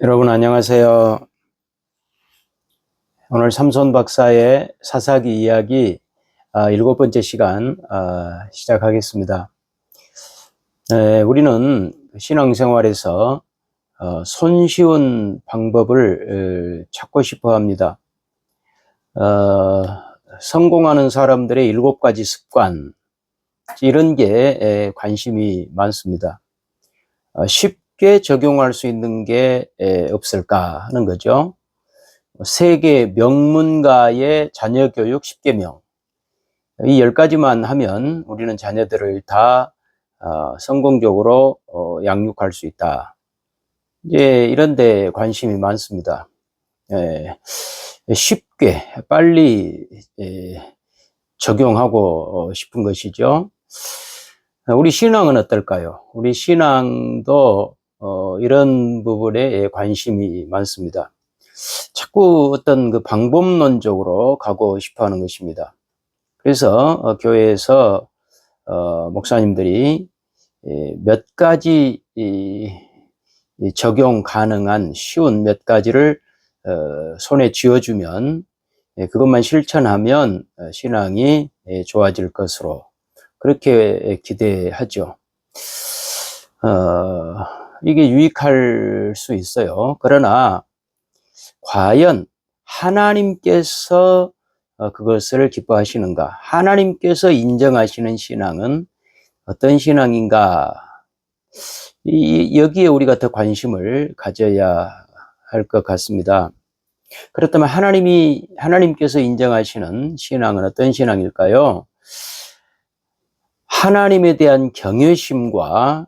여러분 안녕하세요. 오늘 삼손 박사의 사사기 이야기 7번째 시간 시작하겠습니다. 우리는 신앙생활에서 손쉬운 방법을 찾고 싶어 합니다. 성공하는 사람들의 7가지 습관, 이런 게 관심이 많습니다. 쉽게 적용할 수 있는 게 없을까 하는 거죠. 세계 명문가의 자녀교육 10계명, 이 10가지만 하면 우리는 자녀들을 다 성공적으로 양육할 수 있다. 이제 이런 데 관심이 많습니다. 쉽게 빨리 적용하고 싶은 것이죠. 우리 신앙은 어떨까요? 우리 신앙도 이런 부분에 관심이 많습니다. 자꾸 어떤 그 방법론적으로 가고 싶어 하는 것입니다. 그래서 교회에서 목사님들이 몇 가지 적용 가능한 쉬운 몇 가지를 손에 쥐어주면 그것만 실천하면 신앙이 좋아질 것으로 그렇게 기대하죠. 이게 유익할 수 있어요. 그러나 과연 하나님께서 그것을 기뻐하시는가? 하나님께서 인정하시는 신앙은 어떤 신앙인가? 여기에 우리가 더 관심을 가져야 할 것 같습니다. 그렇다면 하나님께서 인정하시는 신앙은 어떤 신앙일까요? 하나님에 대한 경외심과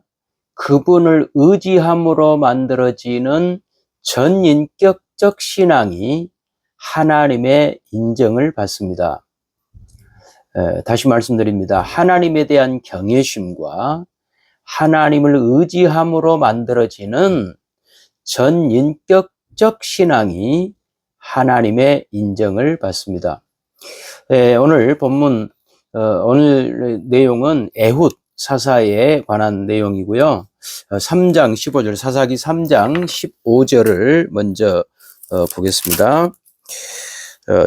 그분을 의지함으로 만들어지는 전인격적 신앙이 하나님의 인정을 받습니다. 다시 말씀드립니다. 하나님에 대한 경외심과 하나님을 의지함으로 만들어지는 전인격적 신앙이 하나님의 인정을 받습니다. 오늘 본문, 오늘 내용은 에훗 사사에 관한 내용이고요. 3장 15절, 사사기 3장 15절을 먼저 보겠습니다.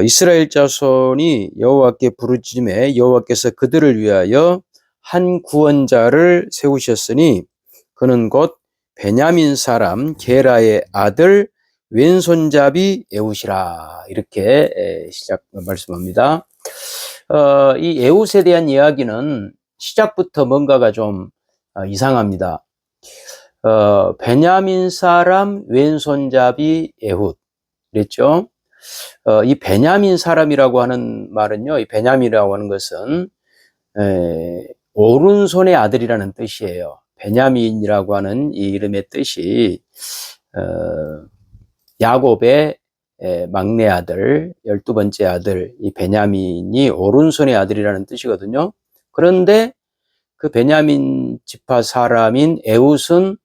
이스라엘 자손이 여호와께 부르짖음에 여호와께서 그들을 위하여 한 구원자를 세우셨으니 그는 곧 베냐민 사람 게라의 아들 왼손잡이 에훗이라. 이렇게 말씀합니다. 이 에훗에 대한 이야기는 시작부터 뭔가가 좀 이상합니다. 베냐민 사람 왼손잡이 에훗 그랬죠. 이 베냐민 사람이라고 하는 말은요, 이 베냐민이라고 하는 것은 오른손의 아들이라는 뜻이에요. 베냐민이라고 하는 이 이름의 뜻이 야곱의 막내 아들, 12번째 아들, 이 베냐민이 오른손의 아들이라는 뜻이거든요. 그런데 그 베냐민 지파 사람인 에훗은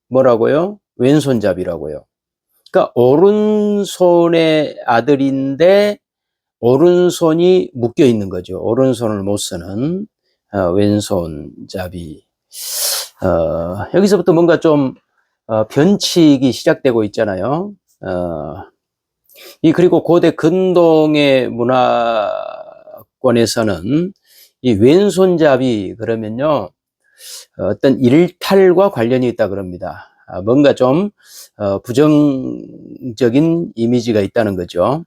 뭐라고요? 왼손잡이라고요. 그러니까 오른손의 아들인데 오른손이 묶여 있는 거죠. 오른손을 못 쓰는 왼손잡이. 여기서부터 뭔가 좀 변칙이 시작되고 있잖아요. 그리고 고대 근동의 문화권에서는 이 왼손잡이 그러면요, 어떤 일탈과 관련이 있다 그럽니다. 뭔가 좀 부정적인 이미지가 있다는 거죠.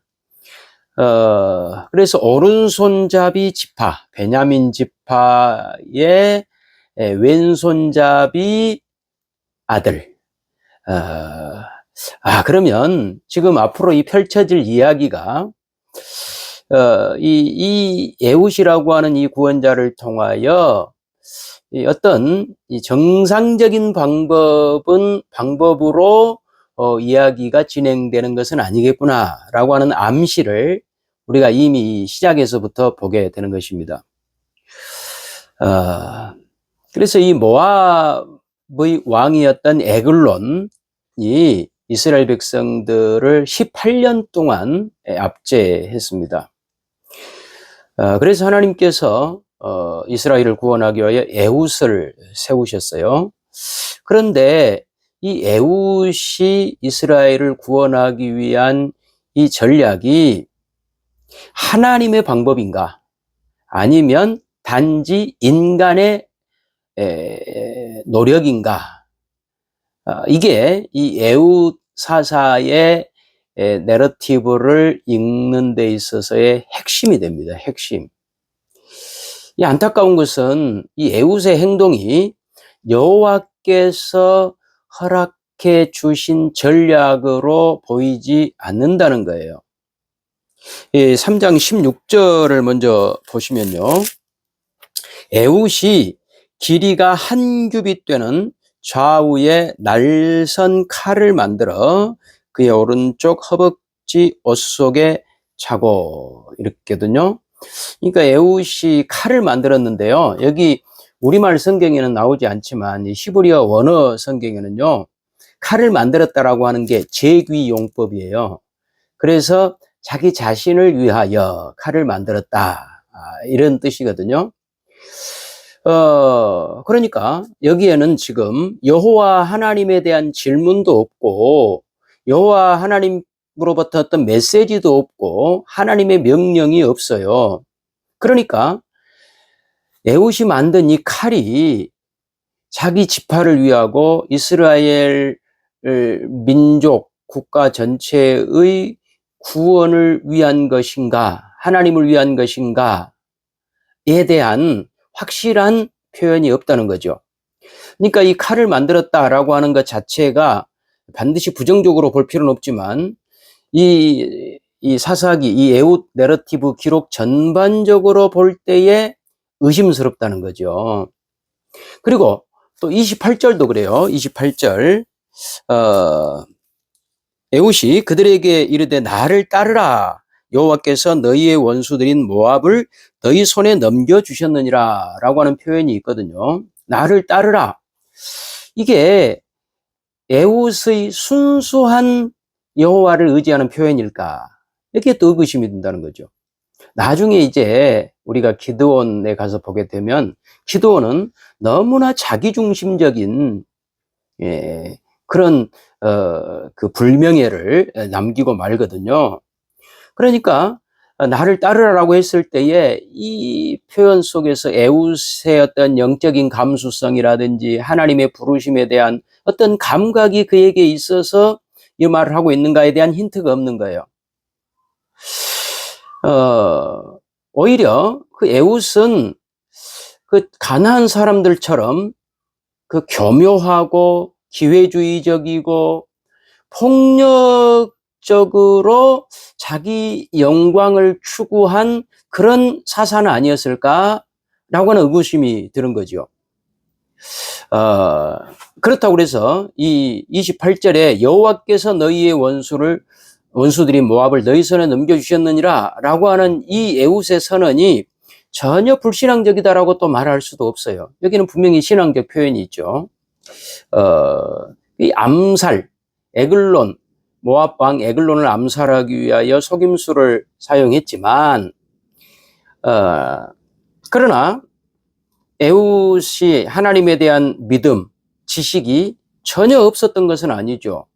그래서 오른손잡이 지파, 베냐민 지파의 왼손잡이 아들. 그러면 지금 앞으로 이 펼쳐질 이야기가 이 에훗이라고 하는 이 구원자를 통하여 어떤 이 정상적인 방법으로 이야기가 진행되는 것은 아니겠구나라고 하는 암시를 우리가 이미 시작에서부터 보게 되는 것입니다. 그래서 이 모압의 왕이었던 에글론이 이스라엘 백성들을 18년 동안 압제했습니다. 그래서 하나님께서 이스라엘을 구원하기 위하여 에훗을 세우셨어요. 그런데 이 에훗이 이스라엘을 구원하기 위한 이 전략이 하나님의 방법인가? 아니면 단지 인간의 노력인가? 이게 이 에훗 사사의 내러티브를 읽는 데 있어서의 핵심이 됩니다. 핵심. 이 안타까운 것은 이 에훗의 행동이 여호와께서 허락해 주신 전략으로 보이지 않는다는 거예요. 3장 16절을 먼저 보시면요. 에훗이 길이가 한 규빗 되는 좌우에 날선 칼을 만들어 그의 오른쪽 허벅지 옷 속에 차고 이렇게거든요. 그러니까 에훗이 칼을 만들었는데요. 여기 우리말 성경에는 나오지 않지만 히브리어 원어 성경에는요. 칼을 만들었다라고 하는 게 제귀용법이에요. 그래서 자기 자신을 위하여 칼을 만들었다. 이런 뜻이거든요. 그러니까 여기에는 지금 여호와 하나님에 대한 질문도 없고 여호와 하나님으로부터 어떤 메시지도 없고 하나님의 명령이 없어요. 그러니까 에훗이 만든 이 칼이 자기 지파를 위하고 이스라엘 민족 국가 전체의 구원을 위한 것인가 하나님을 위한 것인가에 대한 확실한 표현이 없다는 거죠. 그러니까 이 칼을 만들었다라고 하는 것 자체가 반드시 부정적으로 볼 필요는 없지만 이 사사기, 이 에훗 내러티브 기록 전반적으로 볼 때에 의심스럽다는 거죠. 그리고 또 28절도 그래요. 28절 에훗이 그들에게 이르되 나를 따르라. 여호와께서 너희의 원수들인 모압을 너희 손에 넘겨주셨느니라 라고 하는 표현이 있거든요. 나를 따르라. 이게 에훗의 순수한 여호와를 의지하는 표현일까? 이렇게 또 의구심이 든다는 거죠. 나중에 이제 우리가 기드온에 가서 보게 되면 기드온은 너무나 자기중심적인 그런 그 불명예를 남기고 말거든요. 그러니까 나를 따르라고 했을 때에 이 표현 속에서 에훗의 어떤 영적인 감수성이라든지 하나님의 부르심에 대한 어떤 감각이 그에게 있어서 이 말을 하고 있는가에 대한 힌트가 없는 거예요. 오히려 그 에훗은 그 가나안 사람들처럼 그 교묘하고 기회주의적이고 폭력적으로 자기 영광을 추구한 그런 사사는 아니었을까라고 하는 의구심이 드는 거죠. 그렇다고 그래서 이 28절에 여호와께서 너희의 원수들이 모압을 너희 손에 넘겨주셨느니라 라고 하는 이 에훗의 선언이 전혀 불신앙적이다라고 또 말할 수도 없어요. 여기는 분명히 신앙적 표현이 있죠. 이 암살, 에글론, 모압 왕 에글론을 암살하기 위하여 속임수를 사용했지만 그러나 에훗이 하나님에 대한 믿음, 지식이 전혀 없었던 것은 아니죠.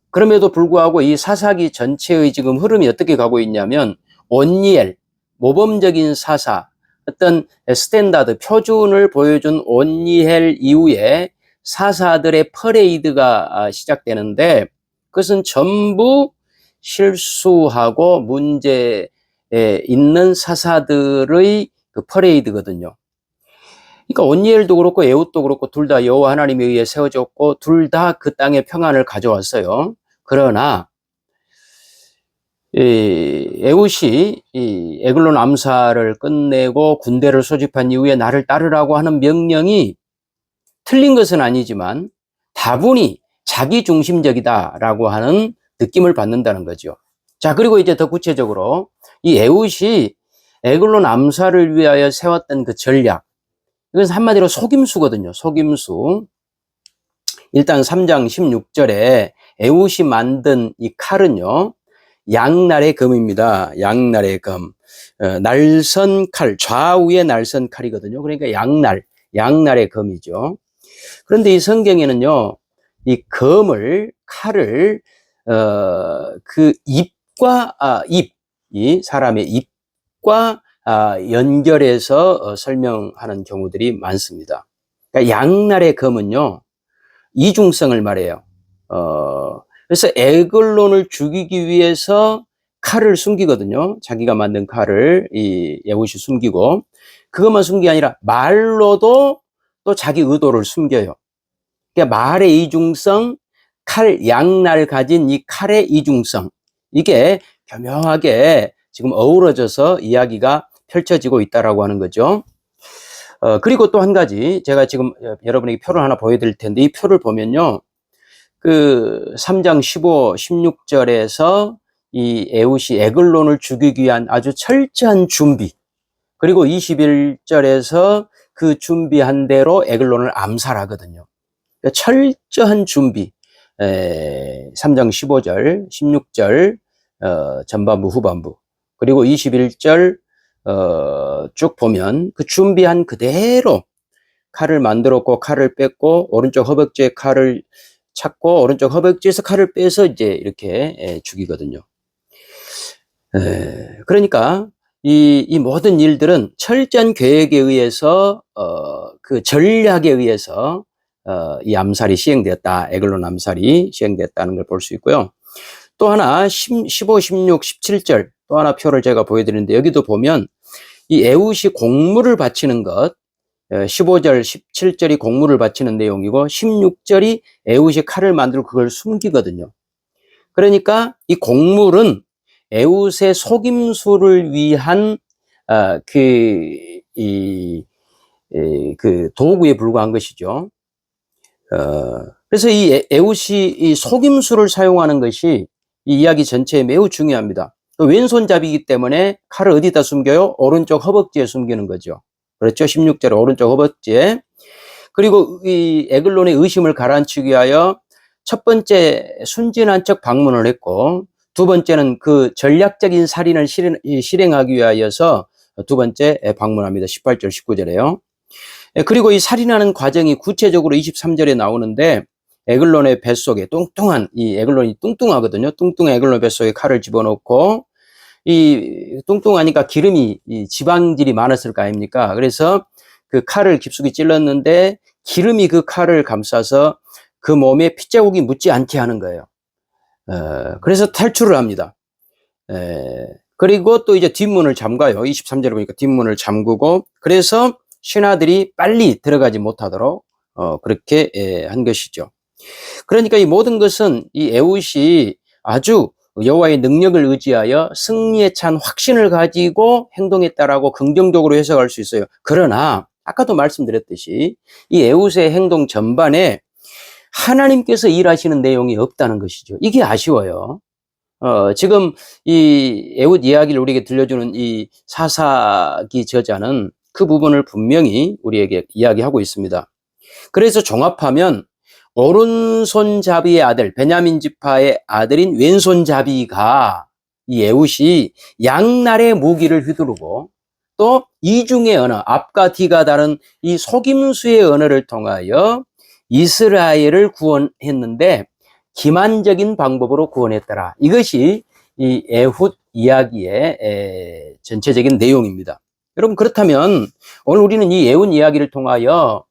그럼에도 불구하고 이 사사기 전체의 지금 흐름이 어떻게 가고 있냐면 온니엘, 모범적인 사사, 어떤 스탠다드, 표준을 보여준 온니엘 이후에 사사들의 퍼레이드가 시작되는데 그것은 전부 실수하고 문제에 있는 사사들의 그 퍼레이드거든요. 그러니까 온니엘도 그렇고 에훗도 그렇고 둘 다 여호와 하나님에 의해 세워졌고 둘 다 그 땅에 평안을 가져왔어요. 그러나 에훗이 이 에글론 암살을 끝내고 군대를 소집한 이후에 나를 따르라고 하는 명령이 틀린 것은 아니지만 다분히 자기중심적이다라고 하는 느낌을 받는다는 거죠. 자, 그리고 이제 더 구체적으로 이 에훗이 에글론 암살을 위하여 세웠던 그 전략, 이것은 한마디로 속임수거든요. 속임수. 일단 3장 16절에 에훗이 만든 이 칼은요, 양날의 검입니다. 양날의 검. 날선 칼, 좌우의 날선 칼이거든요. 그러니까 양날의 검이죠. 그런데 이 성경에는요, 이 칼을, 그 이 사람의 입과 연결해서 설명하는 경우들이 많습니다. 그러니까 양날의 검은요, 이중성을 말해요. 그래서 에글론을 죽이기 위해서 칼을 숨기거든요. 자기가 만든 칼을 이 에훗이 숨기고, 그것만 숨기기 아니라 말로도 또 자기 의도를 숨겨요. 그러니까 말의 이중성, 양날 가진 이 칼의 이중성, 이게 교묘하게 지금 어우러져서 이야기가 펼쳐지고 있다라고 하는 거죠. 그리고 또 한 가지, 제가 지금 여러분에게 표를 하나 보여드릴 텐데, 이 표를 보면요, 그 3장 15, 16절에서 이 에훗이 에글론을 죽이기 위한 아주 철저한 준비, 그리고 21절에서 그 준비한 대로 에글론을 암살하거든요. 그러니까 철저한 준비, 3장 15절, 16절, 전반부, 후반부, 그리고 21절, 쭉 보면 그 준비한 그대로 칼을 만들었고, 칼을 뺐고, 오른쪽 허벅지에 칼을 찾고, 오른쪽 허벅지에서 칼을 빼서 이제 이렇게 죽이거든요. 그러니까 이 모든 일들은 철저한 계획에 의해서, 그 전략에 의해서 이 암살이 시행되었다. 에글론 암살이 시행됐다는 걸 볼 수 있고요. 또 하나 15, 16, 17절 또 하나 표를 제가 보여드리는데, 여기도 보면 이 에훗이 공물을 바치는 것, 15절, 17절이 공물을 바치는 내용이고, 16절이 에훗이 칼을 만들고 그걸 숨기거든요. 그러니까 이 공물은 에훗의 속임수를 위한 그 도구에 불과한 것이죠. 그래서 이 에훗이 이 속임수를 사용하는 것이 이 이야기 전체에 매우 중요합니다. 왼손잡이기 때문에 칼을 어디다 숨겨요? 오른쪽 허벅지에 숨기는 거죠. 그렇죠? 16절 오른쪽 허벅지에. 그리고 이 에글론의 의심을 가라앉히기 위하여 첫 번째 순진한 척 방문을 했고, 두 번째는 그 전략적인 살인을 실행하기 위하여서 두 번째 방문합니다. 18절, 19절에요. 그리고 이 살인하는 과정이 구체적으로 23절에 나오는데, 에글론의 뱃속에 이 에글론이 뚱뚱하거든요. 뚱뚱한 에글론 뱃속에 칼을 집어넣고, 이 뚱뚱하니까 기름이, 이 지방질이 많았을 거 아닙니까? 그래서 그 칼을 깊숙이 찔렀는데 기름이 그 칼을 감싸서 그 몸에 핏자국이 묻지 않게 하는 거예요. 그래서 탈출을 합니다. 그리고 또 이제 뒷문을 잠가요. 23절에 보니까 뒷문을 잠그고, 그래서 신하들이 빨리 들어가지 못하도록 그렇게 한 것이죠. 그러니까 이 모든 것은 이 에훗이 아주 여호와의 능력을 의지하여 승리에 찬 확신을 가지고 행동했다라고 긍정적으로 해석할 수 있어요. 그러나 아까도 말씀드렸듯이 이 에훗의 행동 전반에 하나님께서 일하시는 내용이 없다는 것이죠. 이게 아쉬워요. 지금 이 에훗 이야기를 우리에게 들려주는 이 사사기 저자는 그 부분을 분명히 우리에게 이야기하고 있습니다. 그래서 종합하면 오른손잡이의 아들, 베냐민 지파의 아들인 왼손잡이가 이 에훗이 양날의 무기를 휘두르고, 또 이중의 언어, 앞과 뒤가 다른 이 속임수의 언어를 통하여 이스라엘을 구원했는데 기만적인 방법으로 구원했더라. 이것이 이 에훗 이야기의 전체적인 내용입니다. 여러분, 그렇다면 오늘 우리는 이 에훗 이야기를 통하여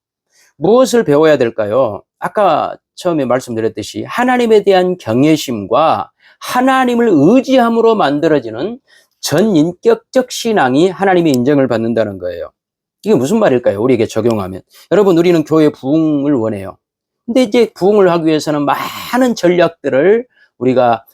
무엇을 배워야 될까요? 아까 처음에 말씀드렸듯이 하나님에 대한 경외심과 하나님을 의지함으로 만들어지는 전인격적 신앙이 하나님의 인정을 받는다는 거예요. 이게 무슨 말일까요? 우리에게 적용하면. 여러분, 우리는 교회 부흥을 원해요. 근데 이제 부흥을 하기 위해서는 많은 전략들을 우리가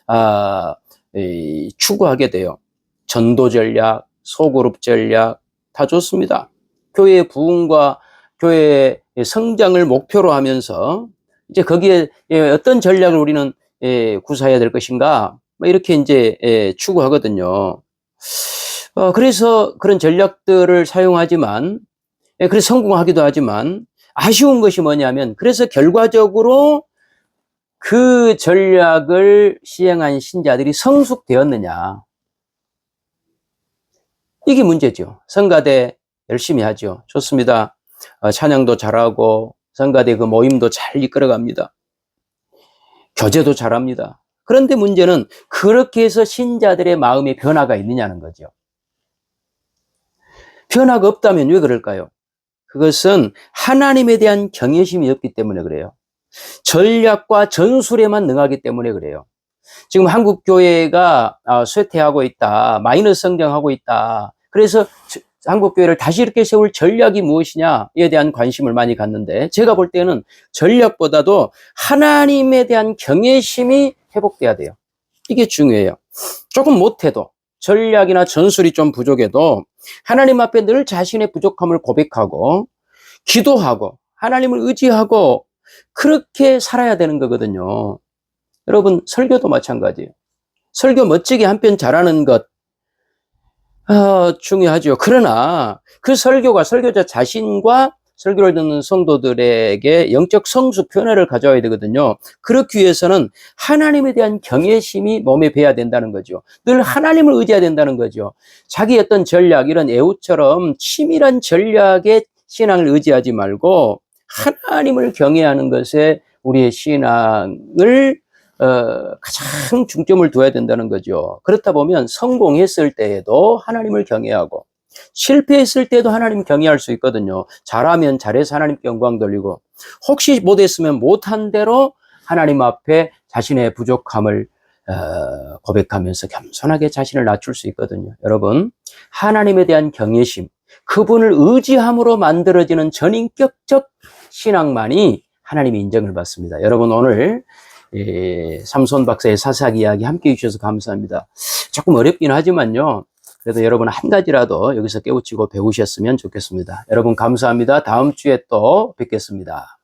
추구하게 돼요. 전도 전략, 소그룹 전략 다 좋습니다. 교회의 부흥과 교회의 성장을 목표로 하면서 이제 거기에 어떤 전략을 우리는 구사해야 될 것인가, 이렇게 이제 추구하거든요. 그래서 그런 전략들을 사용하지만, 그래서 성공하기도 하지만 아쉬운 것이 뭐냐면, 그래서 결과적으로 그 전략을 시행한 신자들이 성숙되었느냐, 이게 문제죠. 성가대 열심히 하죠. 좋습니다. 찬양도 잘하고 성가대 그 모임도 잘 이끌어갑니다. 교제도 잘합니다. 그런데 문제는 그렇게 해서 신자들의 마음에 변화가 있느냐는 거죠. 변화가 없다면 왜 그럴까요? 그것은 하나님에 대한 경외심이 없기 때문에 그래요. 전략과 전술에만 능하기 때문에 그래요. 지금 한국 교회가 쇠퇴하고 있다, 마이너스 성장하고 있다. 그래서 한국 교회를 다시 이렇게 세울 전략이 무엇이냐에 대한 관심을 많이 갖는데, 제가 볼 때는 전략보다도 하나님에 대한 경외심이 회복돼야 돼요. 이게 중요해요. 조금 못해도, 전략이나 전술이 좀 부족해도 하나님 앞에 늘 자신의 부족함을 고백하고 기도하고 하나님을 의지하고 그렇게 살아야 되는 거거든요. 여러분, 설교도 마찬가지예요. 설교 멋지게 한 편 잘하는 것 중요하죠. 그러나 그 설교가 설교자 자신과 설교를 듣는 성도들에게 영적 성숙 변화를 가져와야 되거든요. 그렇기 위해서는 하나님에 대한 경외심이 몸에 배야 된다는 거죠. 늘 하나님을 의지해야 된다는 거죠. 자기 어떤 전략, 이런 애우처럼 치밀한 전략의 신앙을 의지하지 말고 하나님을 경외하는 것에 우리의 신앙을 가장 중점을 둬야 된다는 거죠. 그렇다 보면 성공했을 때에도 하나님을 경외하고 실패했을 때도 하나님 경외할 수 있거든요. 잘하면 잘해서 하나님께 영광 돌리고, 혹시 못했으면 못한 대로 하나님 앞에 자신의 부족함을 고백하면서 겸손하게 자신을 낮출 수 있거든요. 여러분, 하나님에 대한 경외심, 그분을 의지함으로 만들어지는 전인격적 신앙만이 하나님의 인정을 받습니다. 여러분, 오늘 삼손 박사의 사사기 이야기 함께 해주셔서 감사합니다. 조금 어렵긴 하지만요, 그래도 여러분 한 가지라도 여기서 깨우치고 배우셨으면 좋겠습니다. 여러분 감사합니다. 다음 주에 또 뵙겠습니다.